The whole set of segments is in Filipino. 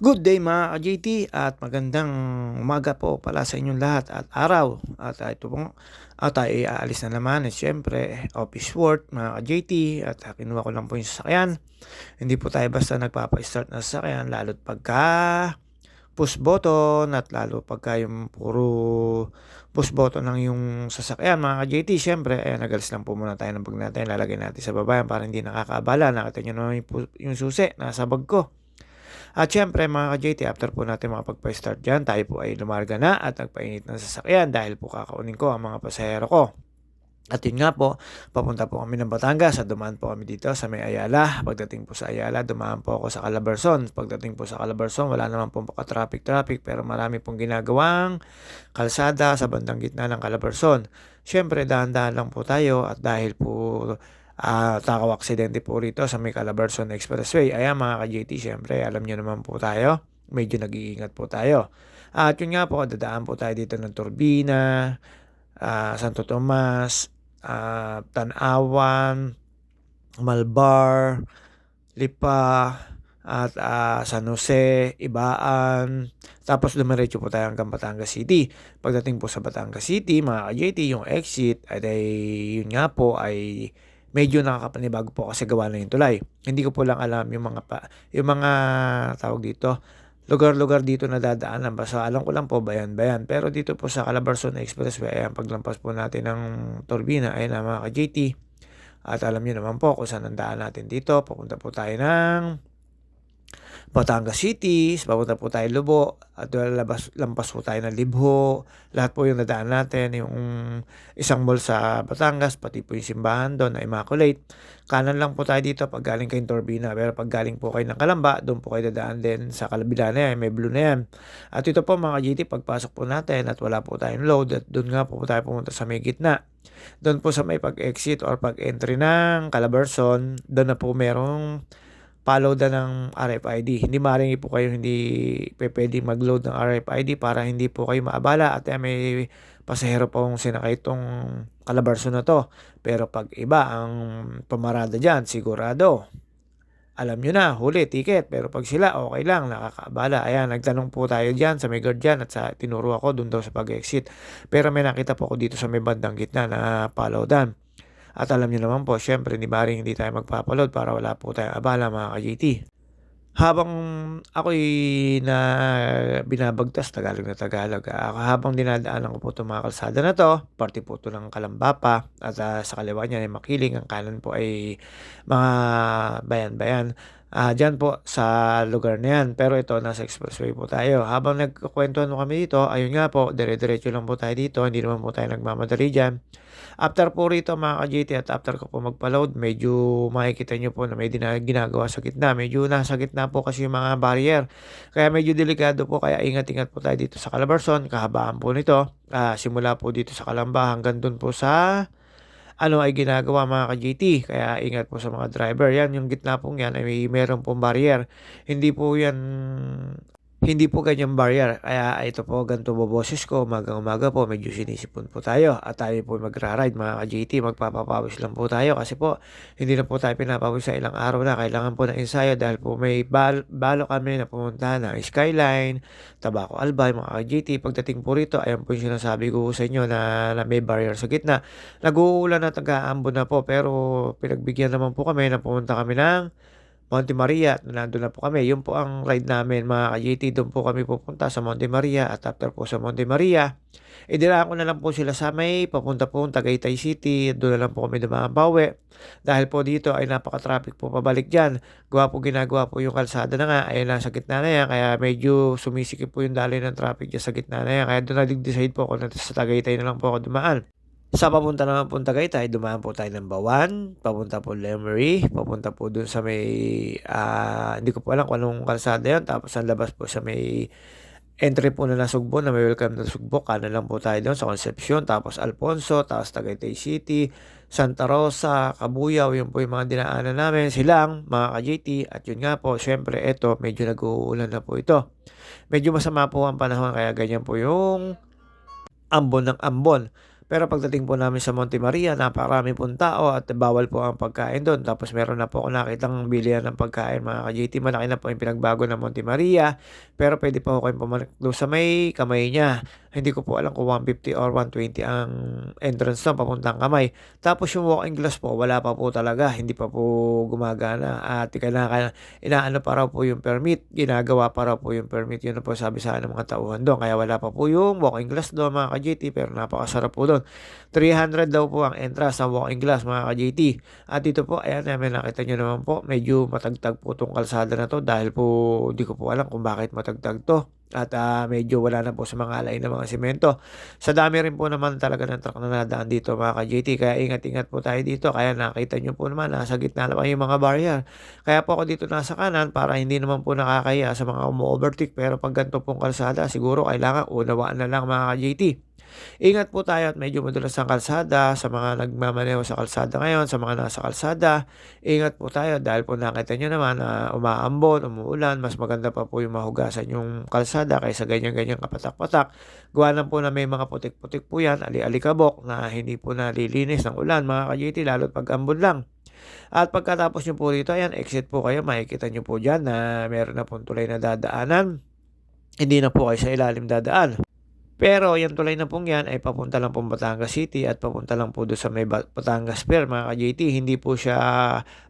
Good day mga ka-JT at magandang umaga po pala sa inyong lahat at araw. At ito po, tayo ay aalis na naman at syempre office work mga ka-JT at kinuha ko lang po yung sasakyan. Hindi po tayo basta nagpapa-start ng sasakyan lalo't pagka push button at lalo pagka yung puro push button lang yung sasakyan mga ka-JT. Syempre, ayan, nagalis lang po muna tayo ng bag natin. Lalagay natin sa baba para hindi nakakaabala. Nakita nyo naman yung susi, nasa bag ko. At syempre mga ka-JT, after po natin makapagpa-start dyan, tayo po ay lumarga na at nagpainit ng sasakyan dahil po kakaunin ko ang mga pasahero ko. At yun nga po, papunta po kami ng Batangas at dumaan po kami dito sa may Ayala. Pagdating po sa Ayala, dumaan po ako sa Calabarzon. Pagdating po sa Calabarzon, wala naman po traffic pero marami pong ginagawang kalsada sa bandang gitna ng Calabarzon. Syempre, dahan-dahan lang po tayo at dahil po takaw aksidente po rito sa may Calabarzon Expressway. Ayan mga ka-JT, syempre alam nyo naman po tayo, medyo nag-iingat po tayo. At yun nga po, dadaan po tayo dito ng Turbina, Santo Tomas, Tanawan, Malbar, Lipa, at San Jose, Ibaan. Tapos dumiretso po tayo hanggang Batangas City. Pagdating po sa Batangas City, mga ka-JT, yung exit ay yun nga po ay medyo nakakapanibago po kasi gawa na yung tulay. Hindi ko po lang alam yung mga tawag dito, lugar-lugar dito na dadaanan. Basta alam ko lang po bayan-bayan. Pero dito po sa Calabarzon Expressway, ayan, paglampas po natin ng Turbina, ayan na mga ka-JT. At alam niyo naman po kung saan ang daan natin dito. Papunta po tayo ng Batangas City, papunta po tayo Lubo, at lampas po tayo ng Libho. Lahat po yung nadaan natin, yung isang mall sa Batangas, pati po yung simbahan doon na Immaculate. Kanan lang po tayo dito pag galing kayong Turbina, pero pag galing po kayo ng Calamba, doon po kayo dadaan din sa Kalabila na yan, may blue na yan. At ito po mga GT, pagpasok po natin at wala po tayong load, at doon nga po tayo pumunta sa may gitna. Doon po sa may pag-exit or pag-entry ng Calabarzon, doon na po merong follow na ng RFID. Hindi maaaring po kayo hindi pwedeng mag-load ng RFID para hindi po kayo maabala at may pasahero pong sinakay itong Calabarzon na to. Pero pag iba ang pamarada dyan, sigurado, alam nyo na, huli, ticket. Pero pag sila, okay lang, nakakaabala. Ayan, nagtanong po tayo dyan sa may guard dyan at tinuro ako dun daw sa pag-exit. Pero may nakita po ako dito sa may bandang gitna na follow dan. At alam niyo naman po, syempre, hindi tayo magpapaload para wala po tayong abala mga ka-JT. Habang ako'y na binabagtas, Tagalog na Tagalog, habang dinadaanan ko po itong mga kalsada na to, parte po ito ng Kalamba pa, at sa kaliwa niya ay Makiling, ang kanan po ay mga bayan-bayan. Dyan po sa lugar na yan. Pero ito, nasa expressway po tayo. Habang nagkukwentuhan kami dito, ayun nga po, dire-diretso lang po tayo dito. Hindi naman po tayo nagmamadali dyan. After po rito mga ka-JT at after ko po magpa-load, medyo makikita nyo po na may ginagawa sa gitna. Medyo nasa gitna po kasi yung mga barrier. Kaya medyo delikado po. Kaya ingat-ingat po tayo dito sa Calabarzon. Kahabaan po nito. Simula po dito sa Calamba hanggang dun po sa ay ginagawa mga ka-JT. Kaya ingat po sa mga driver. Yan, yung gitna pong yan ay meron pong barrier. Hindi po ganyan barrier. Kaya ito po, ganito po boses ko. Umaga po, medyo sinisipon po tayo. At tayo po magra-ride mga ka-JT. Magpapapawis lang po tayo. Kasi po, hindi na po tayo pinapawis sa ilang araw na. Kailangan po ng ensayo dahil po may balo kami na pumunta ng Skyline, Tabaco Albay, mga ka-JT. Pagdating po rito, ayan po yung sinasabi ko sa inyo na may barrier sa gitna. Nag-uulan at nag-aambon na po. Pero pinagbigyan naman po kami na pumunta kami ng Monte Maria at nandun na po kami. Yun po ang ride namin mga ka-JT. Doon po kami pupunta sa Monte Maria at after po sa Monte Maria, idinaan ko na lang po sila sa may papunta po Tagaytay City. Doon na lang po kami dumaan pauwi. Dahil po dito ay napaka-traffic po pabalik dyan. Ginagawa po yung kalsada na nga ay nasa gitna na yan. Kaya medyo sumisikip po yung daloy ng traffic dyan sa gitna na yan. Kaya doon na-decide po ako na sa Tagaytay na lang po ako dumaan. Sa papunta naman po Tagaytay, dumaan po tayo ng Bawan, papunta po Lemery, papunta po dun sa may, hindi ko po alam kung anong kalsada yan, tapos ang labas po sa may entry po na Nasugbo, na may welcome na Nasugbo, kanan lang po tayo doon sa Concepcion, tapos Alfonso, tapos Tagaytay City, Santa Rosa, Cabuyao, yun po yung mga dinaanan namin, silang mga ka-JT, at yun nga po, syempre, eto, medyo nag-uulan na po ito. Medyo masama po ang panahon, kaya ganyan po yung ambon ng ambon. Pero pagdating po namin sa Monte Maria, napakarami pong tao at bawal po ang pagkain do'n. Tapos meron na po ako nakitang bilihan ng pagkain mga ka-JT. Malaki na po yung pinagbago ng Monte Maria. Pero pwede pa po kayong pumanik do'n sa may Kamay niya. Hindi ko po alam kung 150 or 120 ang entrance do'n papuntang Kamay. Tapos yung walking glass po, wala pa po talaga. Hindi pa po gumagana. At kailangan, inaano pa raw po yung permit. Ginagawa pa raw po yung permit. Yun na po sabi sa akin ng mga tauhan doon. Kaya wala pa po yung walking glass doon mga ka-JT. Pero napakasarap po doon. 300 daw po ang entrance sa walking glass mga ka-JT. At dito po, ayan, may nakita nyo naman po, medyo matagtag po itong kalsada na to dahil po hindi ko po alam kung bakit matagtag to. At medyo wala na po sa mga alay ng mga simento. Sa dami rin po naman talaga ng truck na nadaan dito mga ka-JT. Kaya ingat-ingat po tayo dito. Kaya nakita nyo po naman, nasa gitna naman yung mga barrier. Kaya po ako dito nasa kanan para hindi naman po nakakaya sa mga umu-overtake. Pero pag ganito pong kalsada, siguro kailangan unawaan na lang mga ka-JT. Ingat po tayo at medyo madulas ang kalsada sa mga nagmamaneho sa kalsada ngayon, sa mga nasa kalsada. Ingat po tayo dahil po nakita nyo naman na umaambon, umuulan, mas maganda pa po yung mahugasan yung kalsada kaysa ganyan-ganyan kapatak-patak. Gawa lang po na may mga putik-putik po yan, ali-alikabok na hindi po nalilinis ng ulan mga ka-JT lalo't pag ambon lang. At pagkatapos nyo po dito, ayan, exit po kayo, makikita nyo po dyan na meron na pong tulay na dadaanan. Hindi na po kayo sa ilalim dadaan. Pero yung tulay na pong yan ay papunta lang pong Batangas City at papunta lang po doon sa may Batangas Pier mga ka-JT. Hindi po siya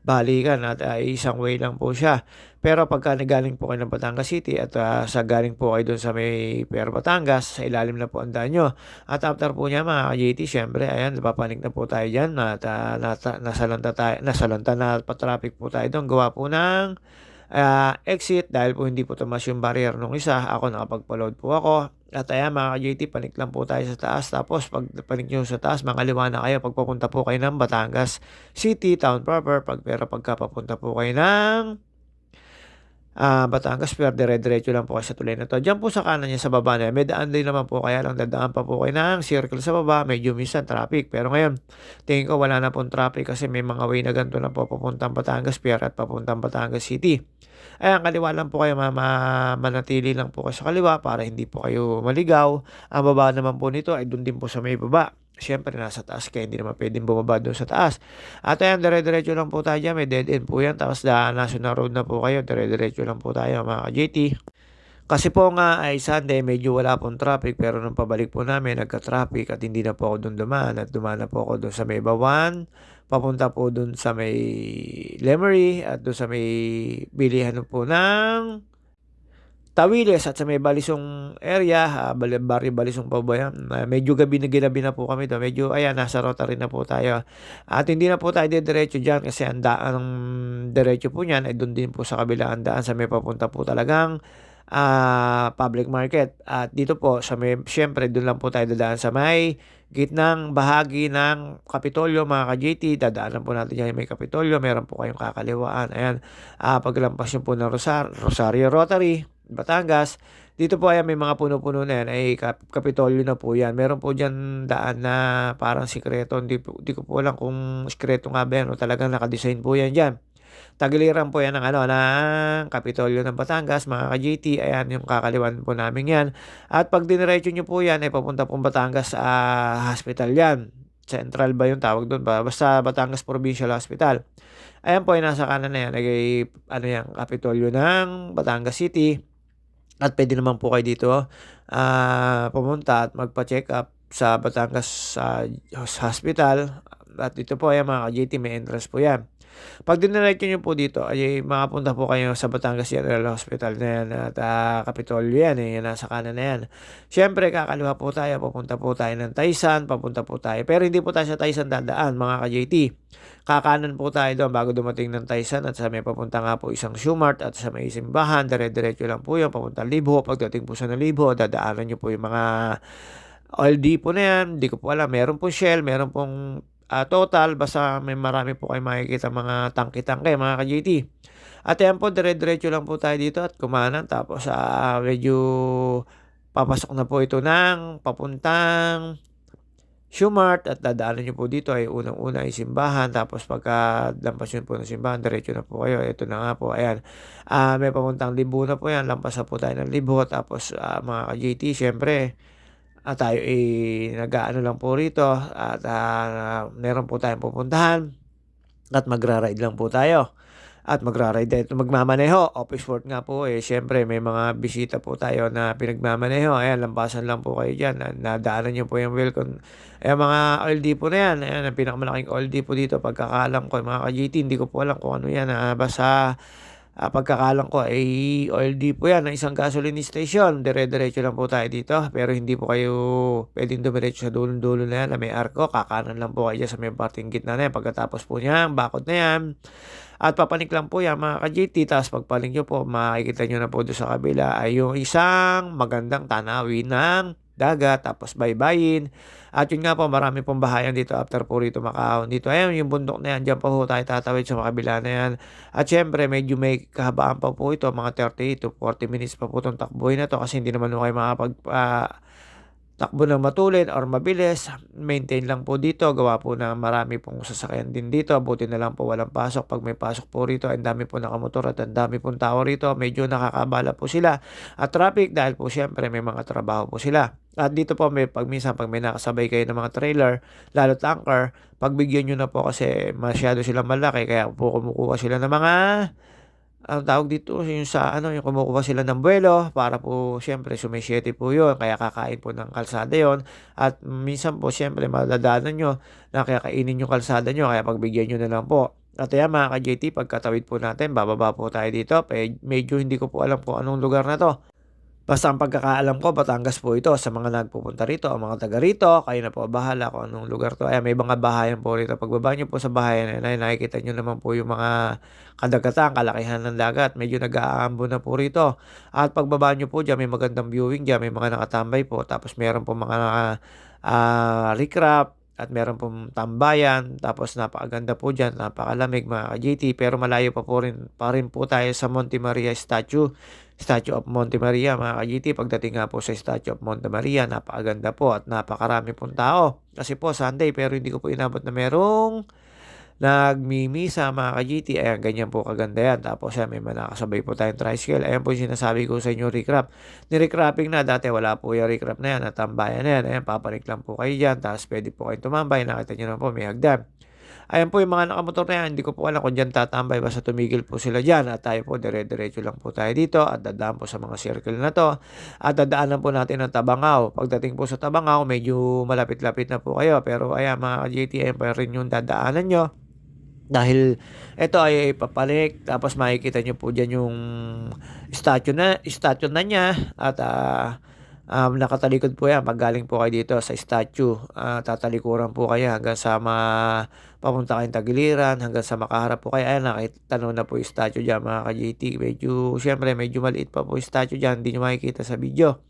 balikan at isang way lang po siya. Pero pagka nagaling po kayo ng Batangas City at sa galing po kayo doon sa may Pier Batangas, sa ilalim na po ang daan nyo. At after po niya mga ka-JT, syempre, ayan, napapanik na po tayo dyan at nasalanta na pa-traffic po tayo doon. Gawa po ng exit dahil po hindi po tumas yung barrier nung isa. Ako nakapagpa-load po ako. At ayan mga ka-JT, panik lang po tayo sa taas. Tapos pag panik nyo sa taas, mangaliwa na kayo pagpapunta po kayo ng Batangas City, Town Proper. Pero pagka papunta po kayo ng Batangas Pier, dire-diretso lang po kayo sa tulay na to. Diyan po sa kanan niya sa baba na may daan din naman po, kaya lang dadaan pa po kayo ng circle sa baba. Medyo minsan traffic. Pero ngayon, tingin ko wala na pong traffic kasi may mga way na ganito na po papuntang Batangas Pier at papuntang Batangas City. Ayan, kaliwa lang po kayo, manatili lang po kayo sa kaliwa para hindi po kayo maligaw. Ang baba naman po nito ay doon din po sa may baba. Siyempre, nasa taas kaya hindi naman pwedeng bumaba doon sa taas. At ayan, dire-diretso lang po tayo dyan. May dead end po yan. Tapos national road na po kayo. Dire-diretso lang po tayo mga ka-JT. Kasi po nga ay Sunday, medyo wala pong traffic. Pero nung pabalik po namin, nagka-traffic at hindi na po ako doon dumaan. At dumaan na po ako doon sa may Bawan. Papunta po doon sa may Lemery at doon sa may bilihan po ng Tawiles at sa may Balisong area, Barrio Balisong pa ba yan? Medyo ginabi na po kami doon. Medyo, ayan, nasa Rotary na po tayo. At hindi na po tayo diretso dyan kasi ang daan ng diretso po niyan ay doon din po sa kabilang daan sa may papunta po talagang public market. At dito po, sa may, syempre, doon lang po tayo dadaan sa may gitnang bahagi ng Kapitolyo, mga ka-JT. Dadaanan po natin yan may Kapitolyo. Meron po kayong kakaliwaan. Ayan, paglampas nyo po ng Rosario Rotary, Batangas. Dito po ay may mga puno-puno na yan. Ay Kapitolyo na po yan. Meron po dyan daan na parang sikreto. Hindi ko po alam kung sikreto nga ba yan o talagang nakadesign po yan dyan. Tagiliran po yan ng Kapitolyo ng Batangas, mga ka-JT. Ayan yung kakaliwan po namin yan. At pag diniretso nyo po yan, ay papunta pong Batangas Hospital yan. Central ba yung tawag doon ba? Basta Batangas Provincial Hospital. Ayan po ay nasa kanan na yan. Yan, Kapitolyo ng Batangas City. At pwede naman po kayo dito pumunta at magpa-check up sa Batangas Hospital. At dito po ay mga ka-JT, may entrance po yan. Pag diniretso nyo po dito, ay makapunta po kayo sa Batangas General Hospital na yan at Kapitolyo yan, yan nasa kanan na yan. Siyempre, kakaliwa po tayo, papunta po tayo ng Taysan, papunta po tayo. Pero hindi po tayo sa Taysan dadaan, mga ka-JT. Kakanan po tayo doon bago dumating ng Taysan at sa may papunta nga po isang Shumart at sa may simbahan, dire-diretso lang po yun, papunta Libho. Pagdating po sa Libho, dadaanan nyo po yung mga oil depot na yan. Hindi ko po alam, meron po Shell, meron pong Total, basta may marami po kayo makikita mga tangke-tangke, mga ka-JT. At yan po, dire-diretso lang po tayo dito at kumanan. Tapos medyo papasok na po ito ng papuntang Shumart at dadaanan nyo po dito ay unang-una ay simbahan. Tapos pagka lampas nyo po ng simbahan, diretso na po kayo. Ito na nga po, ayan. May papuntang Libo na po yan. Lampas na po tayo ng Libo. Tapos mga ka-JT, syempre, tayo nag-aano lang po rito at meron po tayong pupuntahan at magra-ride lang po tayo. At magra-ride din magmamaneho, office work nga po, siyempre may mga bisita po tayo na pinagmamaneho, ayan lampasan lang po kayo diyan, nadaanan niyo po yung welcome mga oil depot na yan, ayan ang pinakamalaking oil depot dito pagkakaalam ko mga ka-GT, hindi ko po alam kung ano yan, basta pagkakaalam ko ay oil depot yan ng isang gasoline station, dire-diretso lang po tayo dito, pero hindi po kayo pwedeng dumiretso sa dulong-dulo na yan na may arko, kakanan lang po kayo dyan sa may parting gitna na yan, pagkatapos po niyan, bakod na yan. At papanik lang po yan mga ka-GT, tapos pagpanik nyo po, makikita nyo na po doon sa kabila ay yung isang magandang tanawin ng dagat, tapos baybayin. At yun nga po, marami pong bahayan dito after po rito makahon dito. Ayun, yung bundok na yan, dyan po tayo tatawid sa kabila na yan. At syempre, medyo may kahabaan pa po ito, mga 30 to 40 minutes pa po itong takbuhin na to kasi hindi naman kayo takbo ng matulin or mabilis, maintain lang po dito, gawa po na marami pong sasakyan din dito, buti na lang po walang pasok, pag may pasok po rito, ang dami po nakamotor at ang dami pong tao rito, medyo nakakabala po sila at traffic dahil po syempre may mga trabaho po sila. At dito po pag minsan pag may nakasabay kayo ng mga trailer, lalo tanker, pagbigyan nyo na po kasi masyado silang malaki kaya po kumukuha sila ng mga ang tawag dito yung sa yung kumukuha sila ng buwelo para po siyempre sumisyete po yun kaya kakain po ng kalsada yon at minsan po siyempre madadaanan nyo na kaya kainin yung kalsada nyo kaya pagbigyan nyo na lang po. At yan mga ka-JT, pagkatawid po natin, bababa po tayo dito. Medyo hindi ko po alam kung anong lugar na to. Basta ang pagkakaalam ko, Batangas po ito. Sa mga nagpupunta rito, ang mga taga rito, kayo na po bahala kung anong lugar to. Ayan, may mga bahayan po rito. Pagbaba nyo po sa bahayan, nakikita nyo naman po yung mga kadagatan, kalakihan ng dagat. Medyo nag-aambo na po rito. At pagbaba nyo po dyan, may magandang viewing dyan. May mga nakatambay po. Tapos meron po mga recrap. At meron pong tambayan. Tapos napakaganda po dyan. Napakalamig mga ka-JT. Pero malayo pa rin po tayo sa Monte Maria Statue of Monte Maria mga ka-GT. Pagdating nga po sa Statue of Monte Maria, napakaganda po at napakarami pong tao. Kasi po Sunday pero hindi ko po inabot na merong nagmimisa mga ka-GT. Ayan, ganyan po kaganda yan. Tapos may manakasabay po tayong tricycle. Ayan po yung sinasabi ko sa inyo recrap. Ni-recrapping na. Dati wala po yung recrap na yan. Natambayan na yan. Ayan, papanik lang po kayo dyan. Tapos pwede po kayong tumambay. Nakita nyo na po may hagdan. Ayan po yung mga nakamotor na yan, hindi ko po alam kung dyan tatambay, basta tumigil po sila dyan at tayo po dire-diretso lang po tayo dito at dadaan po sa mga circle na to at dadaanan po natin ng Tabangao. Pagdating po sa Tabangao, medyo malapit-lapit na po kayo pero ayan mga JTM pa rin yung dadaanan nyo. Dahil ito ay papalik tapos makikita nyo po dyan yung statue na niya at nakatalikod po yan. Pag galing po kayo dito sa statue, tatalikuran po kayo hanggang sa papunta kayong Tagiliran, hanggang sa makaharap po kayo. Ayan, nakitanaw na po yung statue dyan mga ka-JT. Siyempre, medyo maliit pa po yung statue dyan. Hindi nyo makikita sa video.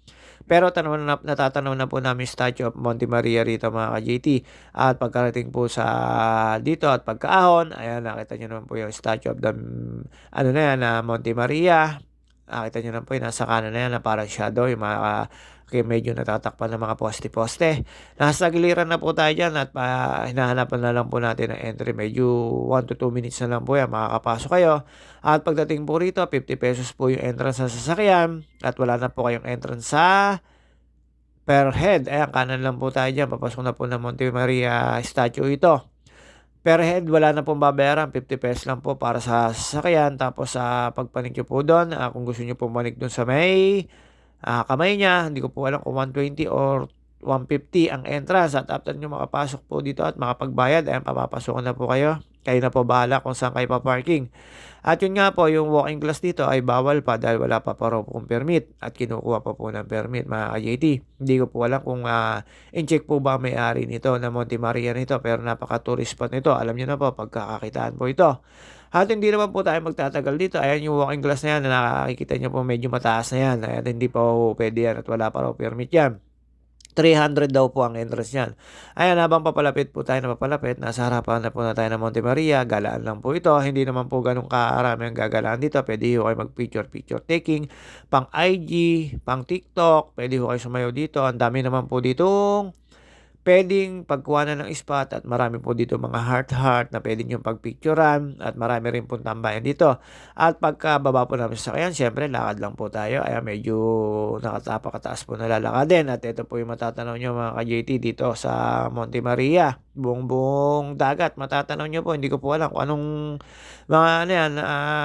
Pero natatanaw na po namin yung Statue of Monte Maria rito mga ka-JT. At pagkarating po sa dito at pagkaahon, ayan, nakita nyo naman po yung Statue of the, Monte Maria. Nakita nyo naman po yung nasa kanan na yan na parang shadow, yung mga kaya medyo natatakpan ng mga poste-poste. Nasa giliran na po tayo dyan at hinahanapan na lang po natin ng entry. Medyo 1 to 2 minutes na lang po yan. Makakapasok kayo. At pagdating po rito, 50 pesos po yung entrance sa sasakyan. At wala na po kayong entrance sa per head. Ayan, kanan lang po tayo dyan. Papasok na po ng Monte Maria statue ito. Per head, wala na pong babayaran. 50 pesos lang po para sa sasakyan. Tapos sa pagpanik nyo po doon, kung gusto nyo pumanik doon sa may kamay niya, hindi ko po alam kung 120 or 150 ang entrance at after nyo makapasok po dito at makapagbayad, ayan, papapasokan na po kayo. Kayo na po bahala kung saan kayo pa-parking. At yun nga po, yung walking class dito ay bawal pa dahil wala pa raw pong permit at kinukuha pa po ng permit mga ka-JT. Hindi ko po alam kung in-check po ba may-ari nito na Monte Maria nito pero napaka-tourist spot nito. Alam nyo na po, pagkakakitaan po ito. At hindi naman po tayo magtatagal dito. Ayan yung walking glass na yan na nakikita nyo po medyo mataas na yan. Ayan, hindi pa pwede yan at wala pa raw permit yan. 300 daw po ang entrance niyan. Ayan, habang papalapit po tayo na papalapit, nasa harapan na po na tayo ng Monte Maria. Galaan lang po ito. Hindi naman po ganun karami ang gagalaan dito. Pwede ho kayo mag-picture taking, pang IG, pang TikTok. Pwede ho kayo sumayaw dito. Ang dami naman po ditong puwedeng pagkuhanan ng spot at marami po dito mga heart-heart na puwede niyong pagpicturan at marami rin pong tambayan dito. At pagkababa po namin sa sasakyan siyempre lakad lang po tayo, ayan medyo nakatapakataas po na lalakadin at ito po yung matatanaw niyo mga ka-JT dito sa Monte Maria. Buong-buong dagat matatanaw niyo po, hindi ko po alam kung anong mga ano yan,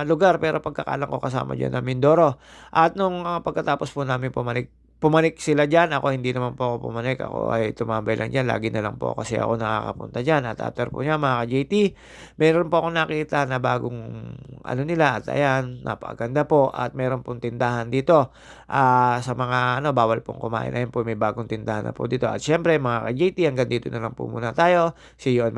lugar pero pagkakaalam ko kasama diyan ang Mindoro. At nung, pagkatapos po namin pumanik sila diyan, ako hindi naman po ako pumanik, ako ay tumambay lang diyan, lagi na lang po kasi ako nakakapunta diyan. At after po niyan mga ka-JT, meron po akong nakita na bagong ano nila at ayan, napakaganda po at meron pong tindahan dito. Sa mga ano, bawal pong kumain, ayun po may bagong tindahan na po dito. At siyempre mga ka-JT hanggang dito na lang po muna tayo. See you on my